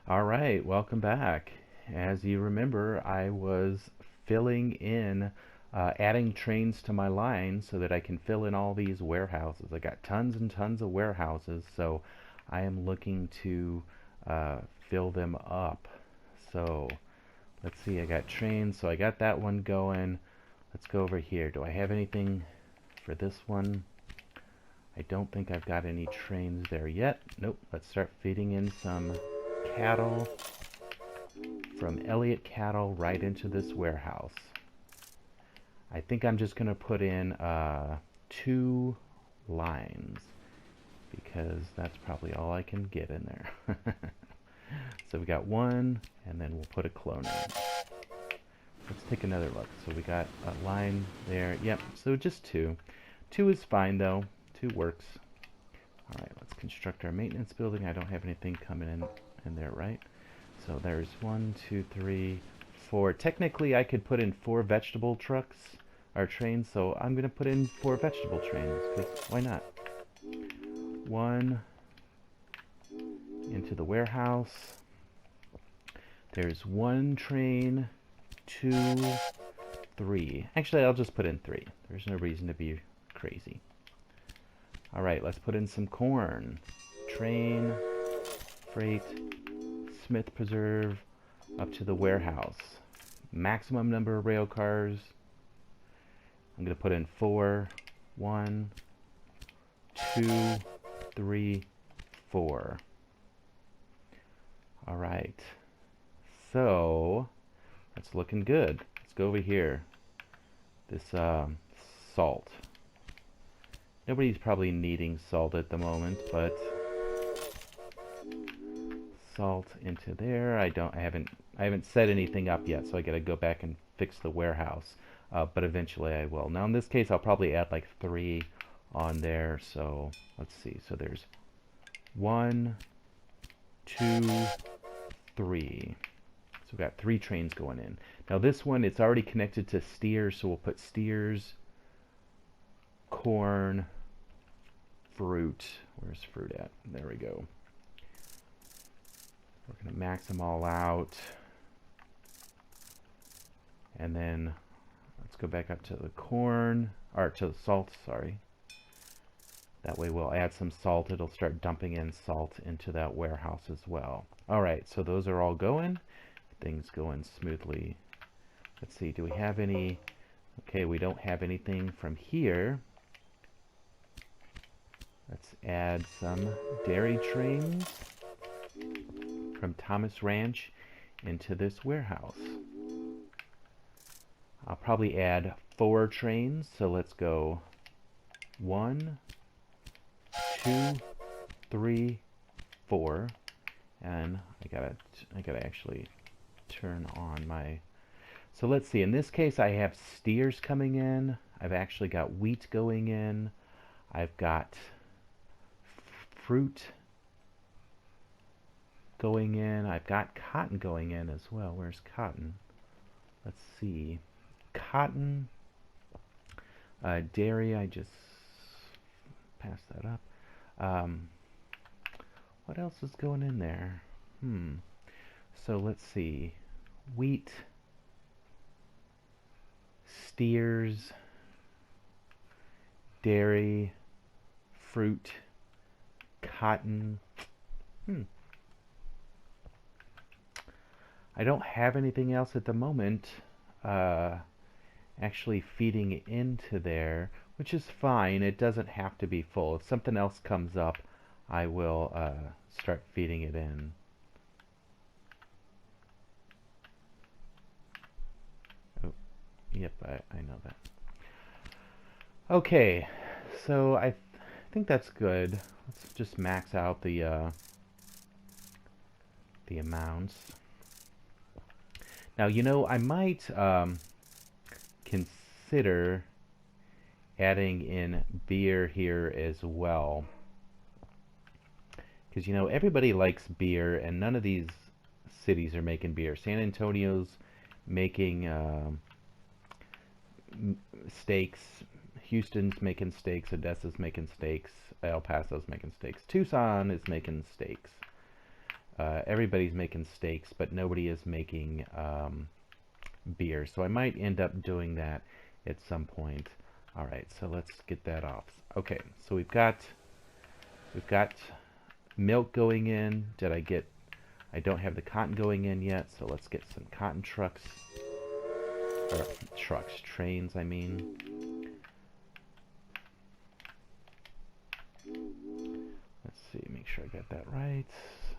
All right, welcome back. As you remember, I was filling in, adding trains to my line so that I can fill in all these warehouses. I got tons and tons of warehouses, so I am looking to fill them up. So let's see, I got trains, so I got that one going. Let's go over here. Do I have anything for this one? I don't think I've got any trains there yet. Nope, let's start feeding in some cattle from Elliott Cattle right into this warehouse. I think I'm just going to put in 2 lines because that's probably all I can get in there. So we got one, and then we'll put a clone in. Let's take another look. So we got a line there. Yep, so just 2. 2 is fine though. 2 works. All right, let's construct our maintenance building. I don't have anything coming in there, right? So there's 1, 2, 3, 4. Technically, I could put in 4 vegetable trucks or trains, so I'm going to put in 4 vegetable trains, because why not? 1 into the warehouse. There's 1 train, 2, 3. Actually, I'll just put in 3. There's no reason to be crazy. All right, let's put in some corn. Train, freight, Smith Preserve, up to the warehouse. Maximum number of rail cars. I'm going to put in 4. 1, 2, 3, 4. All right. So that's looking good. Let's go over here. This salt. Nobody's probably needing salt at the moment, but salt into there. I haven't set anything up yet, so I gotta go back and fix the warehouse. But eventually I will. Now in this case, I'll probably add like 3 on there. So let's see. So there's 1, 2, 3. So we've got 3 trains going in. Now this one, it's already connected to steers, so we'll put steers, corn, fruit. Where's fruit at? There we go. We're going to max them all out. And then let's go back up to the corn, or to the salt, sorry. That way we'll add some salt. It'll start dumping in salt into that warehouse as well. All right, so those are all going. Things going smoothly. Let's see, do we have any? Okay, we don't have anything from here. Let's add some dairy trains from Thomas Ranch into this warehouse. I'll probably add 4 trains, so let's go 1, 2, 3, 4, and I gotta actually turn on my. So let's see. In this case, I have steers coming in. I've actually got wheat going in. I've got fruit going in. I've got cotton going in as well. Where's cotton? Let's see. Cotton, dairy. I just passed that up. What else is going in there? So let's see. Wheat, steers, dairy, fruit, cotton. I don't have anything else at the moment actually feeding into there, which is fine. It doesn't have to be full. If something else comes up, I will start feeding it in. Oh, yep, I know that. Okay, so I think that's good. Let's just max out the amounts. Now, I might consider adding in beer here as well. Because, everybody likes beer, and none of these cities are making beer. San Antonio's making steaks. Houston's making steaks. Odessa's making steaks. El Paso's making steaks. Tucson is making steaks. Everybody's making steaks, but nobody is making beer. So I might end up doing that at some point. All right, so let's get that off. Okay, so we've got milk going in. I don't have the cotton going in yet, so let's get some cotton trucks, or trains, I mean. Let's see, make sure I got that right.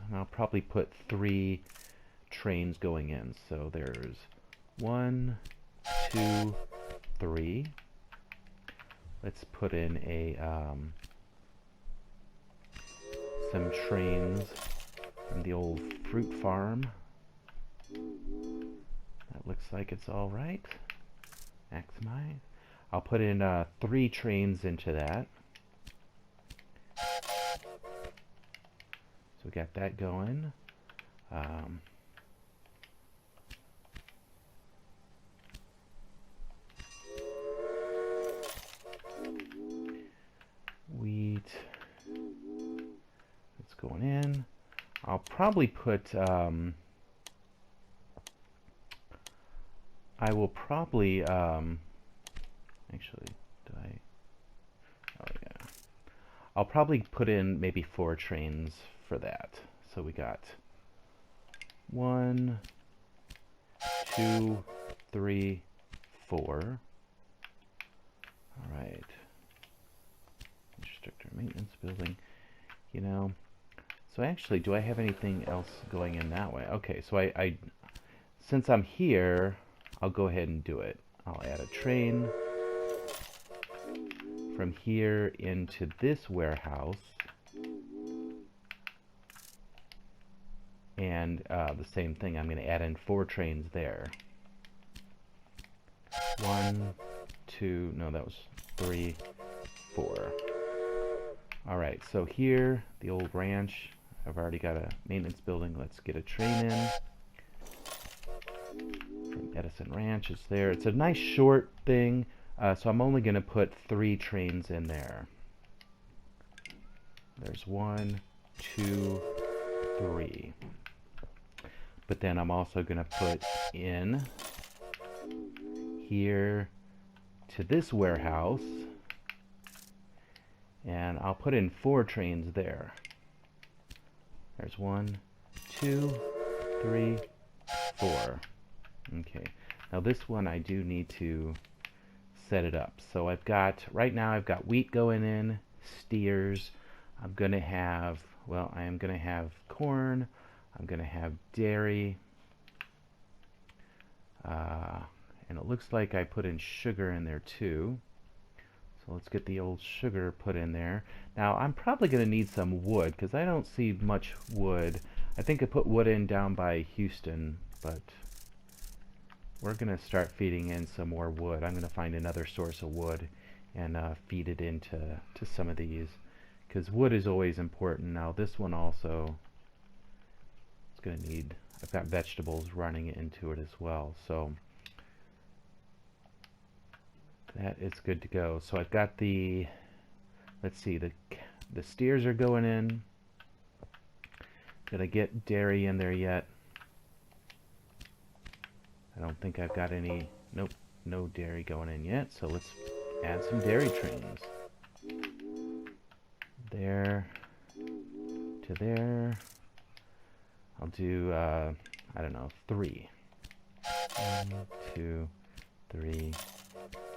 And I'll probably put 3 trains going in. So there's 1, 2, 3. Let's put in some trains from the old fruit farm. That looks like it's all right. Maximize. I'll put in 3 trains into that. So we got that going. Wheat. It's going in. I'll probably put, I will probably, actually, oh yeah. I'll probably put in maybe 4 trains for that. So we got 1, 2, 3, 4. All right. Instructor maintenance building. You know, so actually, do I have anything else going in that way? Okay, so I since I'm here, I'll go ahead and do it. I'll add a train from here into this warehouse, and the same thing, I'm going to add in 4 trains there. 1, 2, no, that was 3, 4. All right, so here, the old ranch, I've already got a maintenance building. Let's get a train in. From Edison Ranch, it's there. It's a nice short thing, so I'm only going to put 3 trains in there. There's 1, 2, 3. But then I'm also going to put in here to this warehouse, and I'll put in 4 trains there. There's 1, 2, 3, 4. Okay, now this one I do need to set it up. So right now I've got wheat going in, steers. I'm going to have, well, I am going to have corn. I'm going to have dairy. And it looks like I put in sugar in there too. So let's get the old sugar put in there. Now I'm probably going to need some wood because I don't see much wood. I think I put wood in down by Houston, but we're going to start feeding in some more wood. I'm going to find another source of wood and feed it into some of these because wood is always important. Now this one also is going to need, I've got vegetables running into it as well. So that is good to go. So I've got the, let's see, the steers are going in. Did I get dairy in there yet? I don't think I've got any, nope, no dairy going in yet. So let's add some dairy trains. There to there. I'll do, I don't know, 3. 1, 2, 3,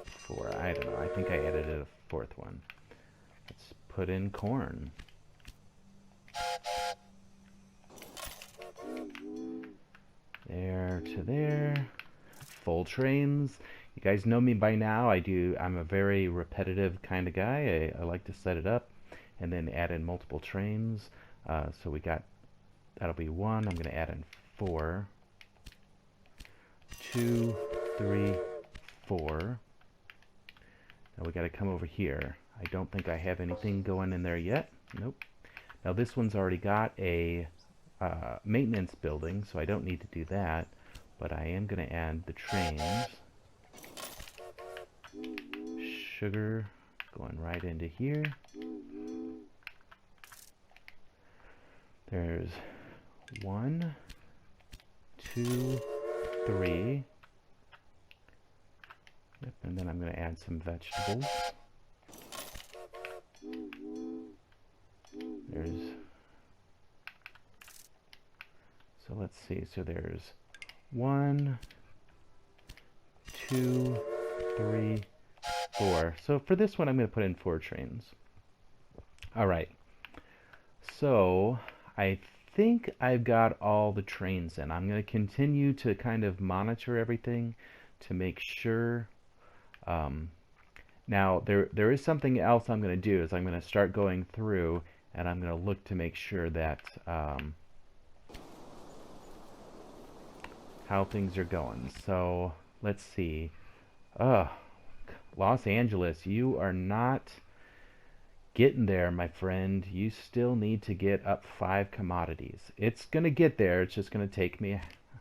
4. I don't know. I think I added a 4th one. Let's put in corn. There to there. Full trains. You guys know me by now. I'm a very repetitive kind of guy. I like to set it up and then add in multiple trains. So we got, that'll be 1. I'm going to add in 4. 2, 3, 4. Now we got to come over here. I don't think I have anything going in there yet. Nope. Now this one's already got a maintenance building, so I don't need to do that. But I am going to add the trains. Sugar going right into here. There's 1, 2, 3. Yep, and then I'm going to add some vegetables. So let's see. So there's 1, 2, 3, 4. So for this one, I'm going to put in 4 trains. All right. So I think I've got all the trains in. I'm going to continue to kind of monitor everything to make sure. Now there is something else I'm going to do is I'm going to start going through and I'm going to look to make sure that how things are going. So let's see. Los Angeles, you are not getting there, my friend. You still need to get up 5 commodities. It's going to get there. It's just going to take me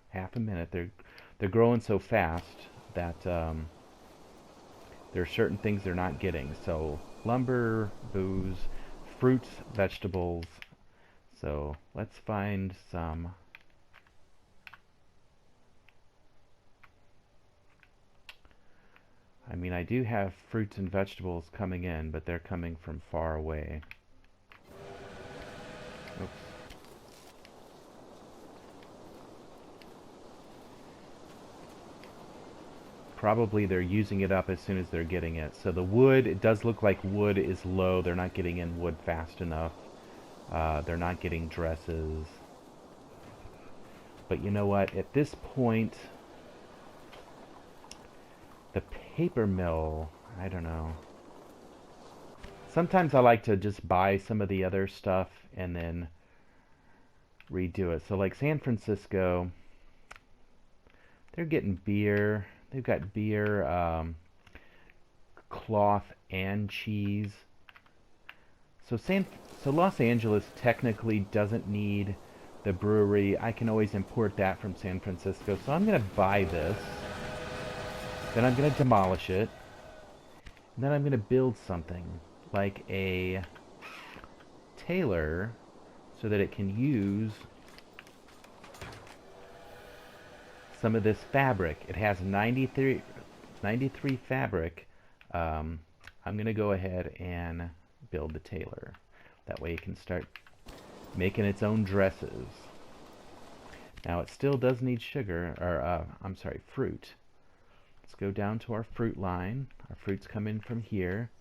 half a minute. They're growing so fast that there are certain things they're not getting. So lumber, booze, fruits, vegetables. So let's find some. I mean, I do have fruits and vegetables coming in, but they're coming from far away. Oops. Probably they're using it up as soon as they're getting it. So the wood, it does look like wood is low. They're not getting in wood fast enough. They're not getting dresses. But you know what? At this point, the paper mill, I don't know. Sometimes I like to just buy some of the other stuff and then redo it. So like San Francisco, they're getting beer. They've got beer, cloth, and cheese. So Los Angeles technically doesn't need the brewery. I can always import that from San Francisco. So I'm going to buy this. Then I'm going to demolish it. And then I'm going to build something like a tailor so that it can use some of this fabric. It has 93 fabric. I'm going to go ahead and build the tailor. That way it can start making its own dresses. Now it still does need sugar, or I'm sorry, fruit. Let's go down to our fruit line. Our fruits come in from here.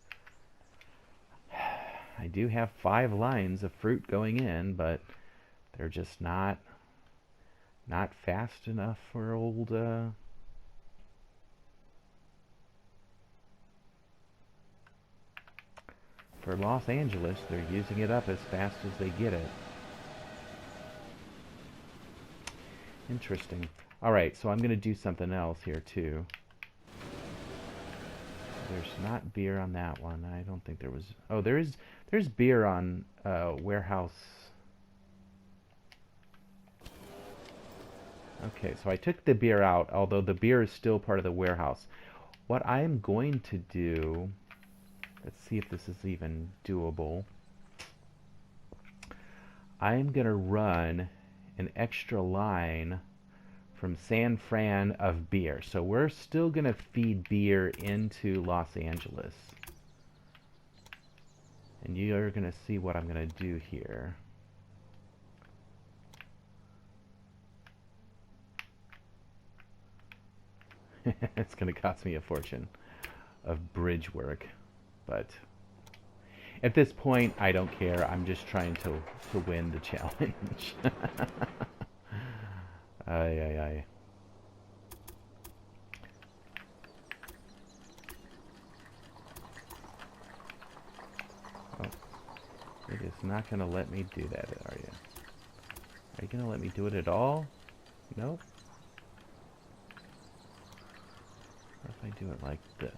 I do have 5 lines of fruit going in, but they're just not fast enough for old for Los Angeles. They're using it up as fast as they get it. Interesting. Alright, so I'm going to do something else here too. There's not beer on that one. I don't think there was. Oh, there's beer on warehouse. Okay, so I took the beer out, although the beer is still part of the warehouse. What I am going to do, let's see if this is even doable. I am going to run an extra line from San Fran of beer. So we're still going to feed beer into Los Angeles. And you are going to see what I'm going to do here. It's going to cost me a fortune of bridge work, but at this point I don't care. I'm just trying to win the challenge. Ay. Oh, it is not going to let me do that, are you? Are you going to let me do it at all? Nope. What if I do it like this?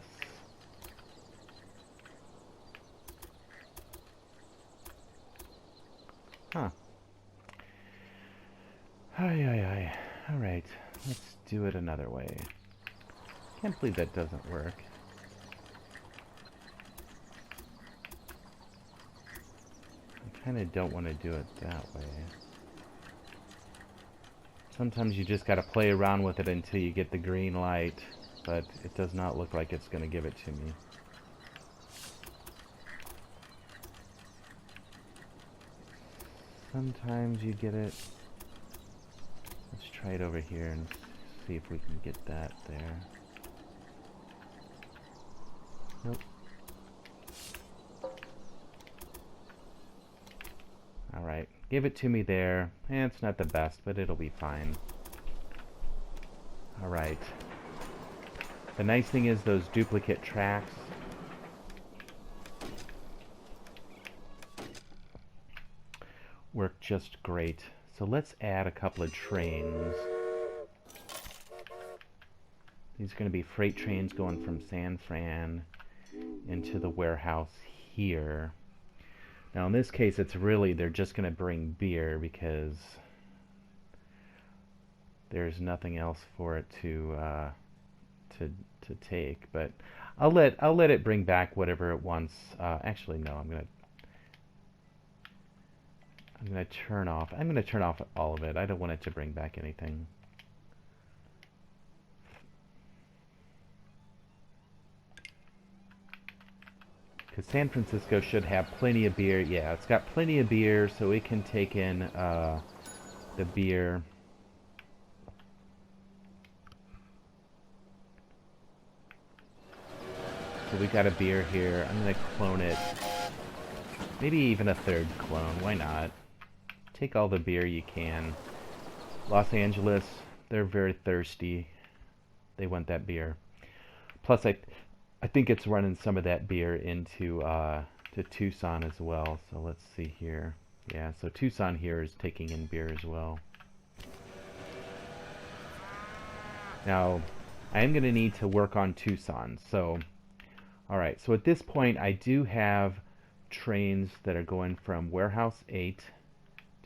Huh. Ay. Alright, let's do it another way. Can't believe that doesn't work. I kind of don't want to do it that way. Sometimes you just gotta play around with it until you get the green light, but it does not look like it's gonna give it to me. Sometimes you get it. Let's try it over here and see if we can get that there. Nope. Alright, give it to me there. It's not the best, but it'll be fine. Alright. The nice thing is those duplicate tracks work just great. So let's add a couple of trains. These are going to be freight trains going from San Fran into the warehouse here. Now in this case it's really, they're just going to bring beer because there's nothing else for it to take. But I'll let it bring back whatever it wants. Actually no, I'm gonna turn off all of it. I don't want it to bring back anything. Because San Francisco should have plenty of beer. Yeah, it's got plenty of beer, so it can take in the beer. So we got a beer here. I'm gonna clone it. Maybe even a third clone. Why not? Take all the beer you can. Los Angeles, they're very thirsty. They want that beer. Plus, I think it's running some of that beer into to Tucson as well. So let's see here. Yeah, so Tucson here is taking in beer as well. Now, I am going to need to work on Tucson. So, all right. So at this point, I do have trains that are going from Warehouse 8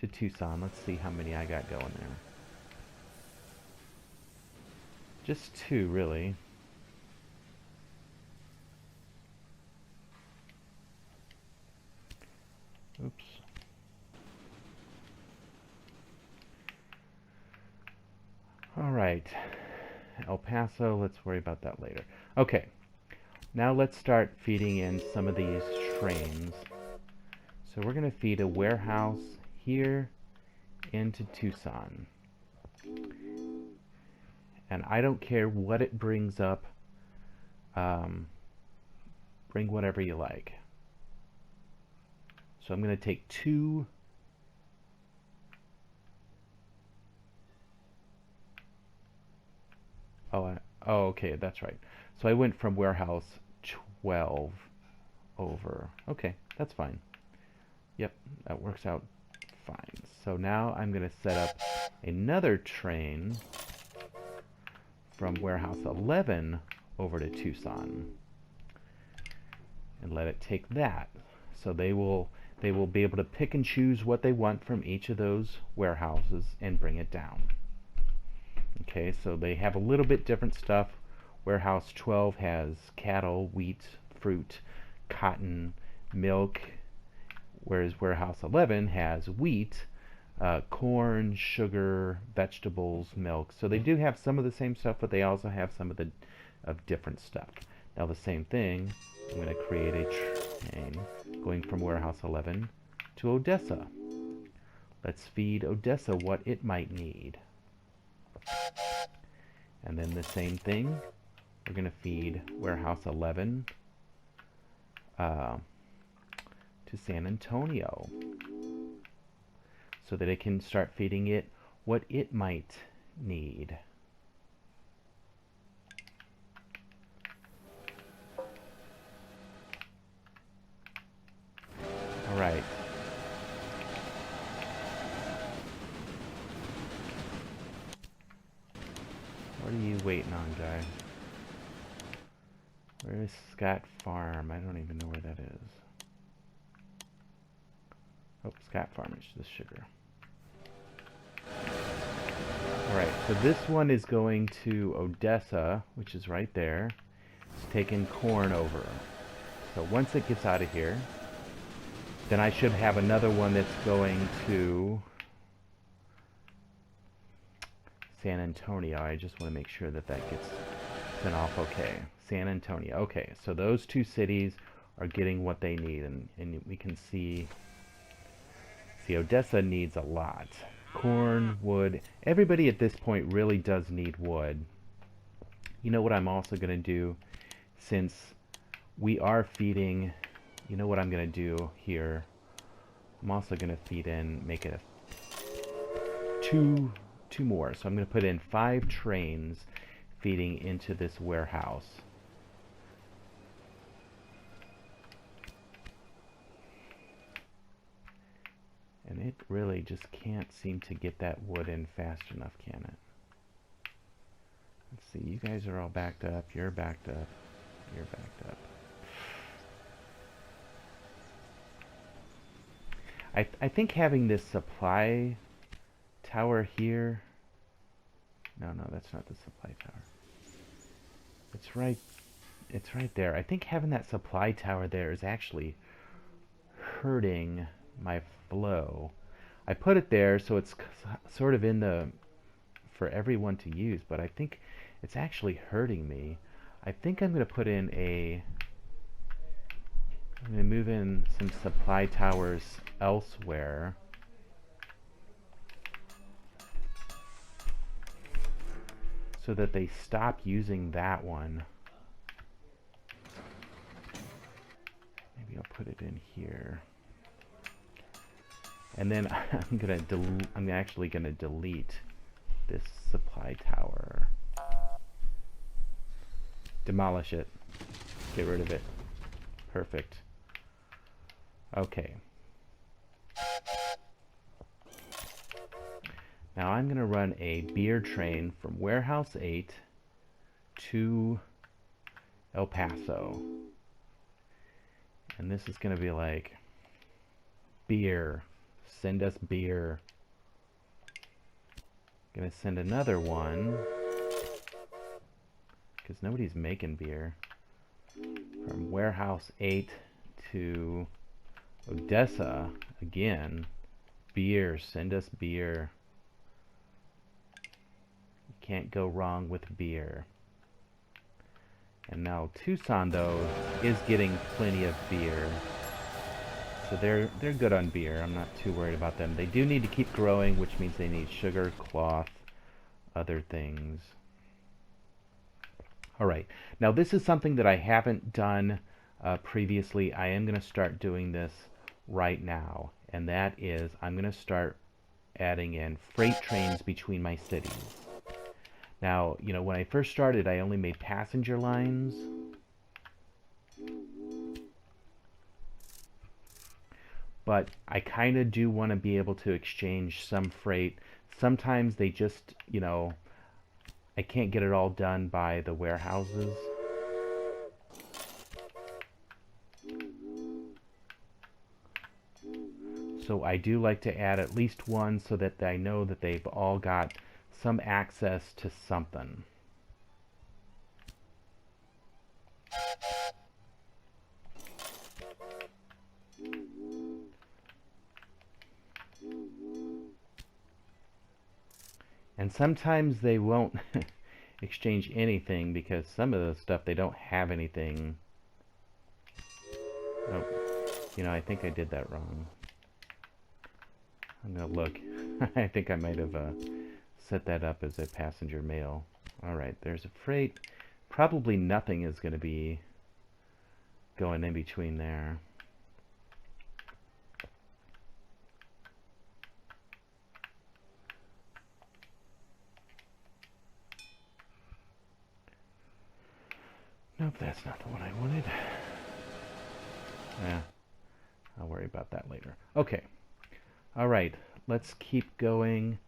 to Tucson. Let's see how many I got going there. Just 2, really. Oops. All right. El Paso, let's worry about that later. Okay. Now let's start feeding in some of these trains. So we're going to feed a warehouse here into Tucson. And I don't care what it brings up. Bring whatever you like. So I'm going to take 2. Oh, okay, that's right. So I went from warehouse 12 over. Okay, that's fine. Yep, that works out fine. So now I'm going to set up another train from warehouse 11 over to Tucson and let it take that. So they will be able to pick and choose what they want from each of those warehouses and bring it down. Okay, so they have a little bit different stuff. Warehouse 12 has cattle, wheat, fruit, cotton, milk, whereas Warehouse 11 has wheat, corn, sugar, vegetables, milk. So they do have some of the same stuff, but they also have some of the different stuff. Now the same thing, I'm going to create a train going from Warehouse 11 to Odessa. Let's feed Odessa what it might need. And then the same thing, we're going to feed Warehouse 11 to San Antonio so that it can start feeding it what it might need. All right. What are you waiting on, guy? Where is Scott Farm? I don't even know where that is. Oh, Scott Farm is the sugar. Alright, so this one is going to Odessa, which is right there. It's taking corn over. So once it gets out of here, then I should have another one that's going to San Antonio. I just want to make sure that that gets sent off okay. San Antonio. Okay, so those two cities are getting what they need, and we can see Odessa needs a lot. Corn, wood. Everybody at this point really does need wood. You know what I'm also going to do, since we are feeding, you know what I'm going to do here? I'm also going to feed in, make it a two more. So I'm going to put in 5 trains feeding into this warehouse. And it really just can't seem to get that wood in fast enough, can it? Let's see, you guys are all backed up, you're backed up, you're backed up. I think having this supply tower here... No, that's not the supply tower. It's right there. I think having that supply tower there is actually hurting my flow. I put it there so it's sort of in the for everyone to use, but I think it's actually hurting me. I think I'm going to put in I'm going to move in some supply towers elsewhere. So that they stop using that one. Maybe I'll put it in here. And then I'm actually gonna delete this supply tower. Demolish it. Get rid of it. Perfect. Okay. Now I'm gonna run a beer train from Warehouse 8 to El Paso. And this is gonna be like, beer. Send us beer. Gonna send another one, because nobody's making beer. From Warehouse 8 to Odessa again. Beer. Send us beer. You can't go wrong with beer. And now Tucson, though, is getting plenty of beer. So they're good on beer. I'm not too worried about them. They do need to keep growing, which means they need sugar, cloth, other things. Alright, now this is something that I haven't done previously. I am going to start doing this right now. And that is, I'm going to start adding in freight trains between my cities. Now, you know, when I first started, I only made passenger lines. But I kind of do want to be able to exchange some freight. Sometimes they just, you know, I can't get it all done by the warehouses. So I do like to add at least one so that I know that they've all got some access to something. And sometimes they won't exchange anything because some of the stuff they don't have anything. Oh, you know, I think I did that wrong. I'm gonna look. I think I might have set that up as a passenger mail. Alright, there's a freight. Probably nothing is going to be going in between there. Nope, that's not the one I wanted. Yeah, I'll worry about that later. Okay. Alright, let's keep going.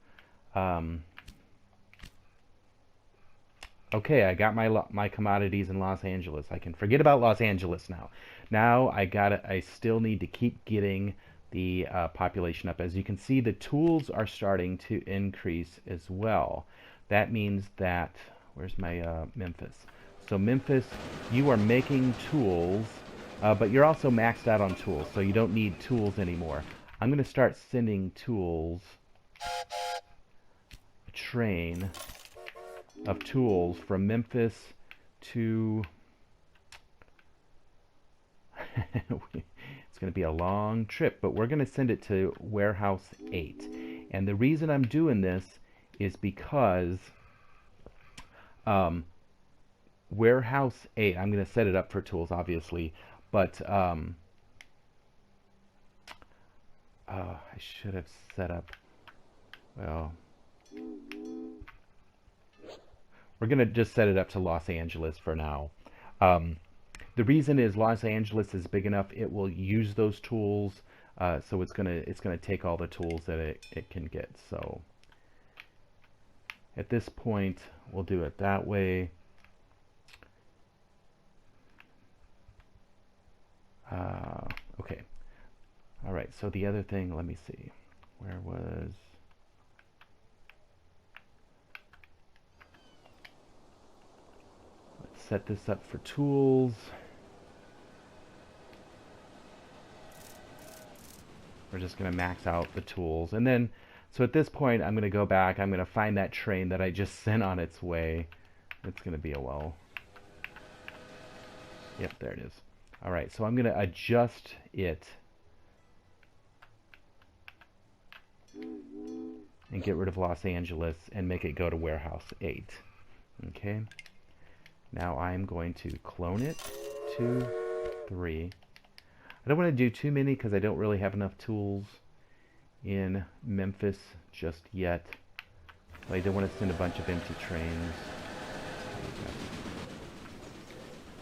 Okay, I got my commodities in Los Angeles. I can forget about Los Angeles now. Now I still need to keep getting the population up. As you can see, the tools are starting to increase as well. That means that, where's my Memphis? So Memphis, you are making tools, but you're also maxed out on tools, so you don't need tools anymore. I'm going to start sending tools train of tools from Memphis to... It's going to be a long trip, but we're going to send it to Warehouse 8. And the reason I'm doing this is because Warehouse 8, I'm going to set it up for tools, obviously, but I should have set up, well, we're going to just set it up to Los Angeles for now. The reason is Los Angeles is big enough, it will use those tools, so it's gonna take all the tools that it can get. So at this point, we'll do it that way. Okay. All right. So the other thing, let me see. Where was? Let's set this up for tools. We're just going to max out the tools. And then, so at this point, I'm going to go back. I'm going to find that train that I just sent on its way. It's going to be a while. Yep, there it is. All right, so I'm going to adjust it and get rid of Los Angeles and make it go to Warehouse 8. Okay. Now I'm going to clone it. 2, 3. I don't want to do too many because I don't really have enough tools in Memphis just yet. I don't want to send a bunch of empty trains.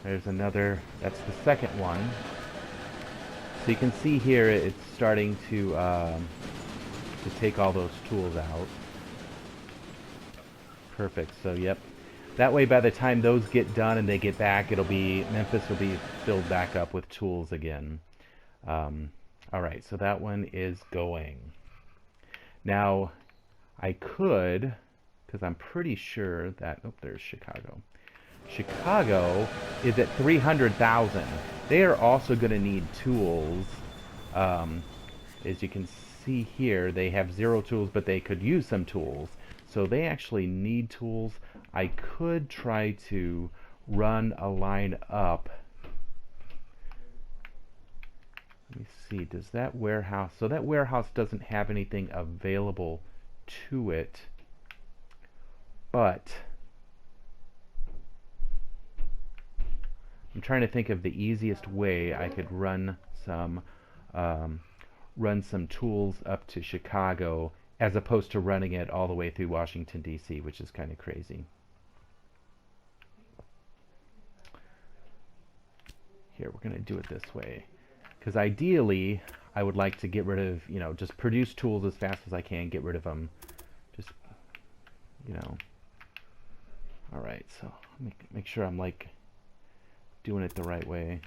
There's another, that's the second one. So you can see here it's starting to take all those tools out. Perfect, so yep. That way by the time those get done and they get back, Memphis will be filled back up with tools again. Alright, so that one is going. Now, I could, because I'm pretty sure that, oh, there's Chicago. Chicago is at 300,000. They are also going to need tools. As you can see here, they have 0 tools, but they could use some tools. So they actually need tools. I could try to run a line up. Let me see, does that warehouse, so that warehouse doesn't have anything available to it, but I'm trying to think of the easiest way I could run some tools up to Chicago as opposed to running it all the way through Washington, D.C., which is kind of crazy. Here, we're going to do it this way. Because ideally, I would like to get rid of, just produce tools as fast as I can, get rid of them. Just, Alright, so make sure I'm, doing it the right way.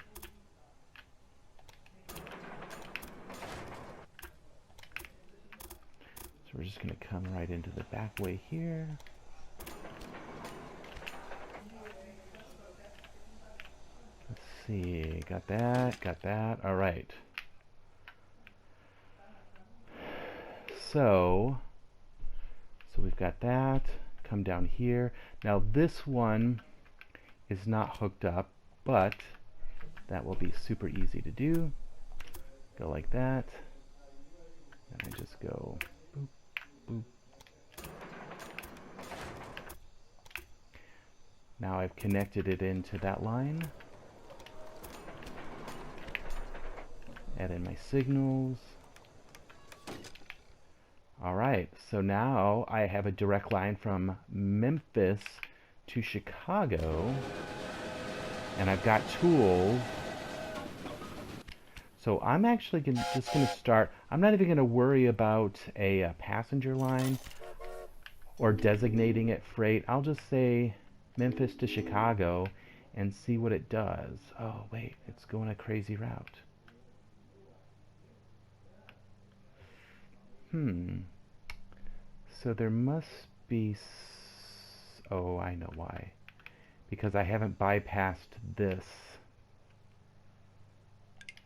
So we're just going to come right into the back way here. Let's see, got that. All right. So we've got that. Come down here. Now this one is not hooked up, but that will be super easy to do. Go like that. And I just go boop, boop. Now I've connected it into that line. Add in my signals. Alright, so now I have a direct line from Memphis to Chicago. And I've got tools. So I'm actually just going to start. I'm not even going to worry about a passenger line or designating it freight. I'll just say Memphis to Chicago and see what it does. Oh, wait, it's going a crazy route. So there must be... Oh, I know why. Because I haven't bypassed this.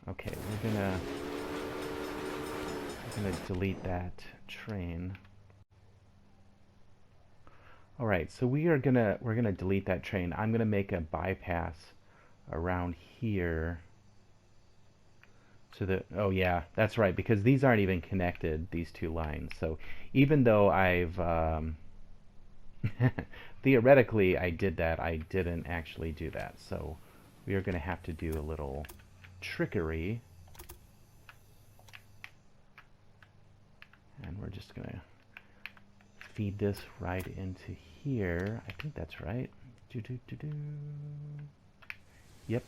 Okay, we're gonna delete that train. All right, so we're gonna delete that train. I'm gonna make a bypass around here to the, oh yeah, that's right, because these aren't even connected, these two lines. So even though I've theoretically I did that, I didn't actually do that. So we are gonna have to do a little trickery, and we're just gonna feed this right into here. I think that's right. Do do do do. Yep.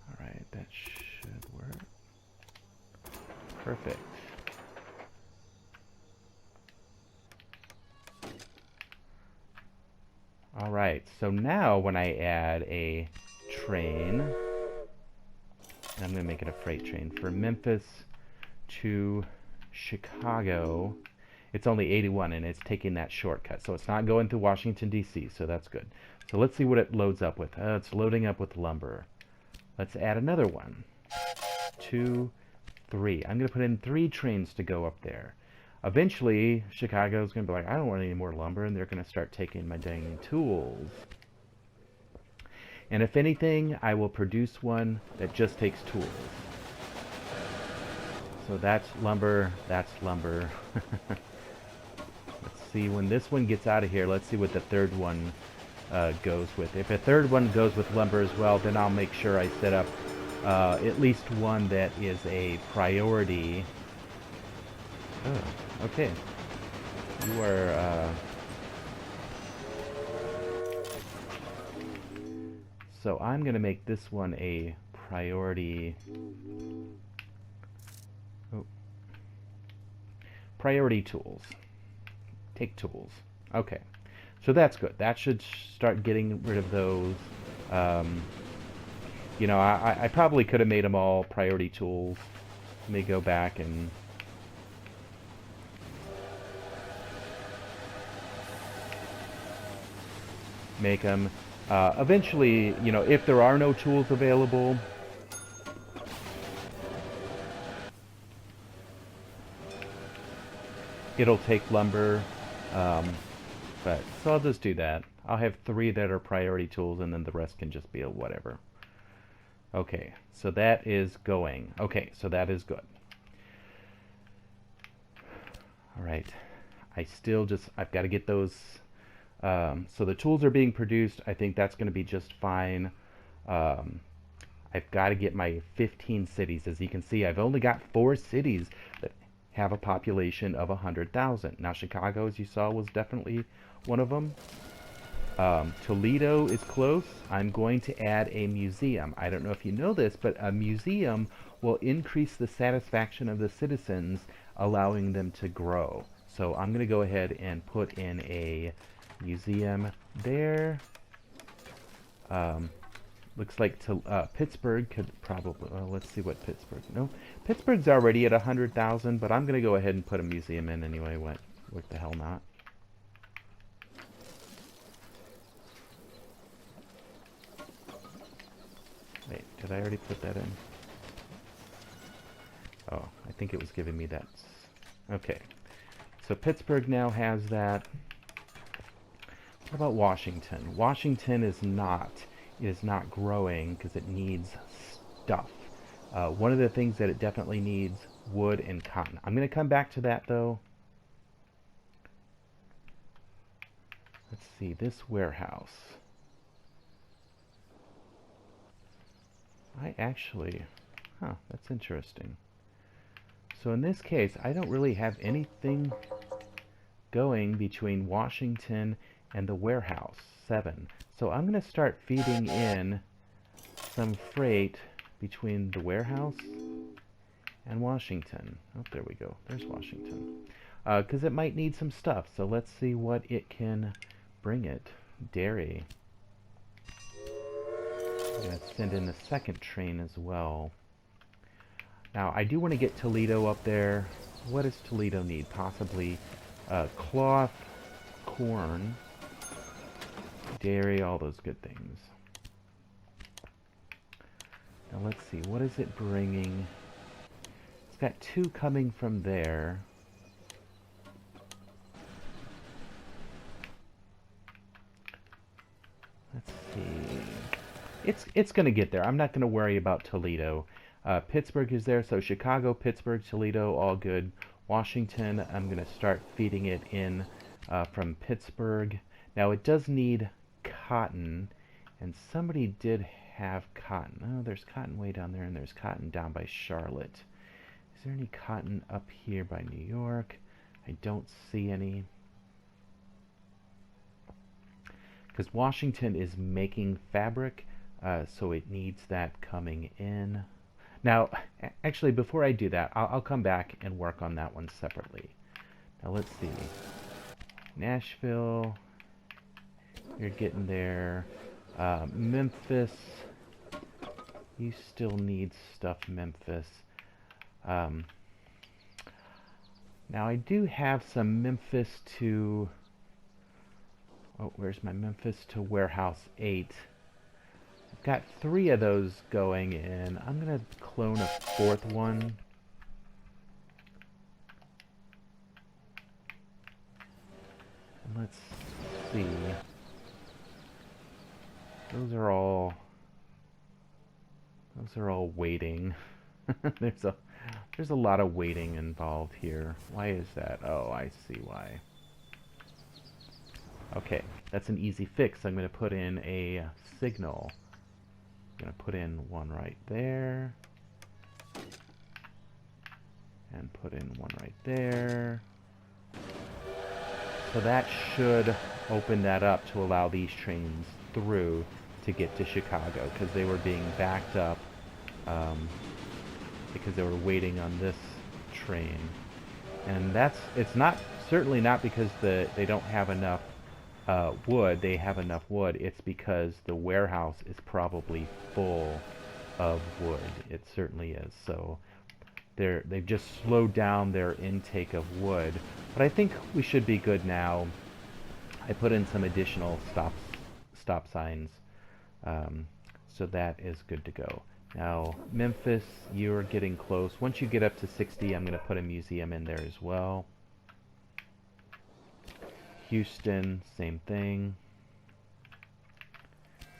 All right, that should work. Perfect. All right, so now when I add a train, and I'm going to make it a freight train for Memphis to Chicago, it's only 81 and it's taking that shortcut. So it's not going through Washington, D.C., so that's good. So let's see what it loads up with. It's loading up with lumber. Let's add another one. 2, 3. I'm going to put in 3 trains to go up there. Eventually, Chicago's going to be like, I don't want any more lumber, and they're going to start taking my dang tools. And if anything, I will produce one that just takes tools. So that's lumber, that's lumber. Let's see, when this one gets out of here, let's see what the third one goes with. If a third one goes with lumber as well, then I'll make sure I set up at least one that is a priority. Oh, okay. You are... So I'm going to make this one a priority. Oh. Priority tools. Take tools. Okay. So that's good. That should start getting rid of those. You know, I probably could have made them all priority tools. Let me go back and... make them. Eventually, you know, if there are no tools available, it'll take lumber. But so I'll just do that. I'll have 3 that are priority tools, and then the rest can just be a whatever. Okay, so that is going. Okay, so that is good. All right, I've got to get those. So the tools are being produced. I think that's going to be just fine. I've got to get my 15 cities. As you can see, I've only got 4 cities that have a population of 100,000. Now, Chicago, as you saw, was definitely one of them. Toledo is close. I'm going to add a museum. I don't know if you know this, but a museum will increase the satisfaction of the citizens, allowing them to grow. So I'm going to go ahead and put in a museum there. Looks like Pittsburgh could probably, well, let's see what Pittsburgh, no, Pittsburgh's already at 100,000, but I'm going to go ahead and put a museum in anyway. What the hell not? Wait, did I already put that in? Oh, I think it was giving me that. Okay, so Pittsburgh now has that. What about Washington? Washington is not growing because it needs stuff. One of the things that it definitely needs, wood and cotton. I'm going to come back to that though. Let's see, this warehouse. That's interesting. So in this case, I don't really have anything going between Washington and the warehouse, 7. So I'm going to start feeding in some freight between the warehouse and Washington. Oh, there we go. There's Washington. Because it might need some stuff. So let's see what it can bring it. Dairy. I'm going to send in the second train as well. Now, I do want to get Toledo up there. What does Toledo need? Possibly cloth, corn, dairy, all those good things. Now let's see, what is it bringing got 2 coming from there. Let's see. It's going to get there. I'm not going to worry about Toledo. Pittsburgh is there, so Chicago, Pittsburgh, Toledo, all good. Washington, I'm going to start feeding it in from Pittsburgh. Now, it does need cotton, and somebody did have cotton. Oh, there's cotton way down there, and there's cotton down by Charlotte. Is there any cotton up here by New York? I don't see any. Because Washington is making fabric, so it needs that coming in. Now, actually, before I do that, I'll come back and work on that one separately. Now, let's see. Nashville, you're getting there. Memphis, you still need stuff, Memphis. Now, I do have some Memphis to... Oh, where's my Memphis to Warehouse 8? I've got 3 of those going in. I'm going to clone a 4th one. And let's see. Those are all waiting. There's a lot of waiting involved here. Why is that? Oh, I see why. Okay, that's an easy fix. I'm going to put in a signal. I'm going to put in one right there. And put in one right there. So that should open that up to allow these trains through to get to Chicago, because they were being backed up because they were waiting on this train. And it's certainly not because they don't have enough wood. They have enough wood. It's because the warehouse is probably full of wood. It certainly is. So they've just slowed down their intake of wood. But I think we should be good now. I put in some additional stop signs, so that is good to go. Now, Memphis, you're getting close. Once you get up to 60, I'm going to put a museum in there as well. Houston, same thing.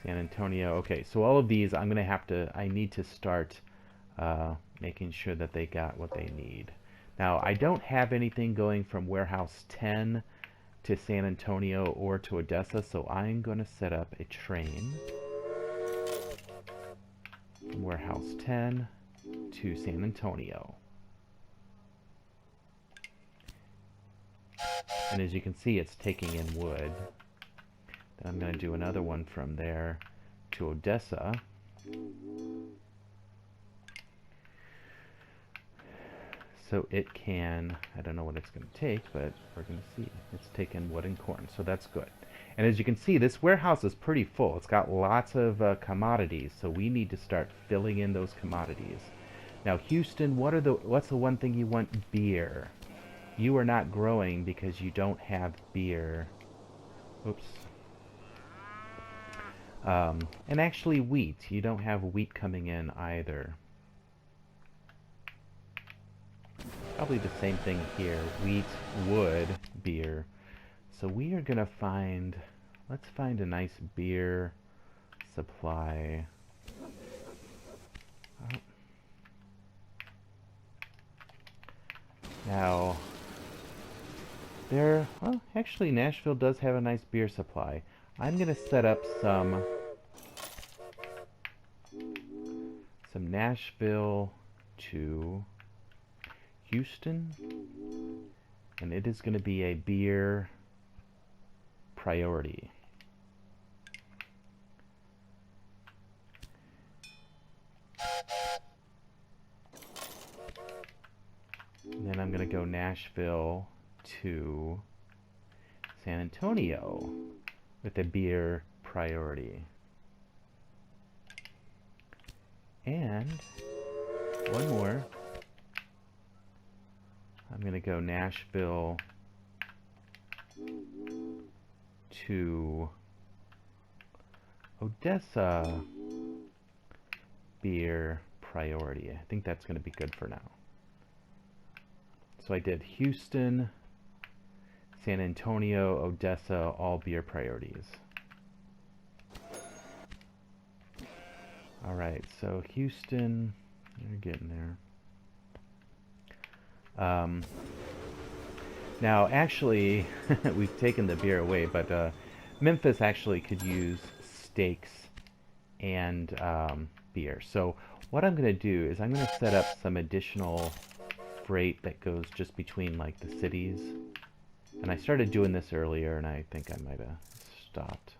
San Antonio. Okay, so all of these, I need to start making sure that they got what they need. Now, I don't have anything going from Warehouse 10 to San Antonio or to Odessa, so I'm going to set up a train from Warehouse 10 to San Antonio. And as you can see, it's taking in wood. Then I'm going to do another one from there to Odessa. So it can, I don't know what it's going to take, but we're going to see. It's taken wood and corn, so that's good. And as you can see, this warehouse is pretty full. It's got lots of commodities, so we need to start filling in those commodities. Now, Houston, what's the one thing you want? Beer. You are not growing because you don't have beer. Oops. And actually wheat. You don't have wheat coming in either. Probably the same thing here. Wheat, wood, beer. So we are going to find... Let's find a nice beer supply. Oh. Now... well, actually Nashville does have a nice beer supply. I'm going to set up some Nashville to Houston, and it is going to be a beer priority. And then I'm going to go Nashville to San Antonio with a beer priority. And one more. I'm going to go Nashville to Odessa, beer priority. I think that's going to be good for now. So I did Houston, San Antonio, Odessa, all beer priorities. All right, so Houston, you're getting there. Now, actually, we've taken the beer away, but Memphis actually could use steaks and beer. So what I'm going to do is I'm going to set up some additional freight that goes just between like the cities. And I started doing this earlier, and I think I might have stopped.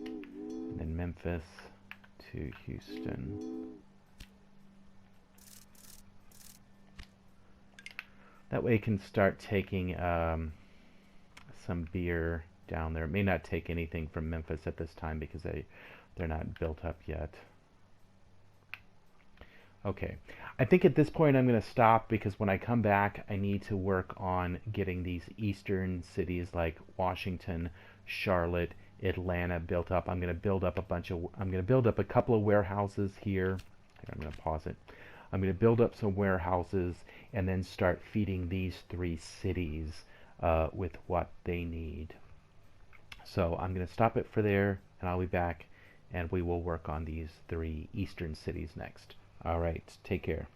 And then Memphis to Houston. That way you can start taking some beer down there. It may not take anything from Memphis at this time because they're not built up yet. Okay, I think at this point I'm going to stop because when I come back I need to work on getting these eastern cities like Washington, Charlotte, Atlanta built up. I'm going to build up a couple of warehouses here. I'm going to pause it. I'm going to build up some warehouses and then start feeding these three cities with what they need. So I'm going to stop it for there, and I'll be back, and we will work on these three eastern cities next. All right, take care.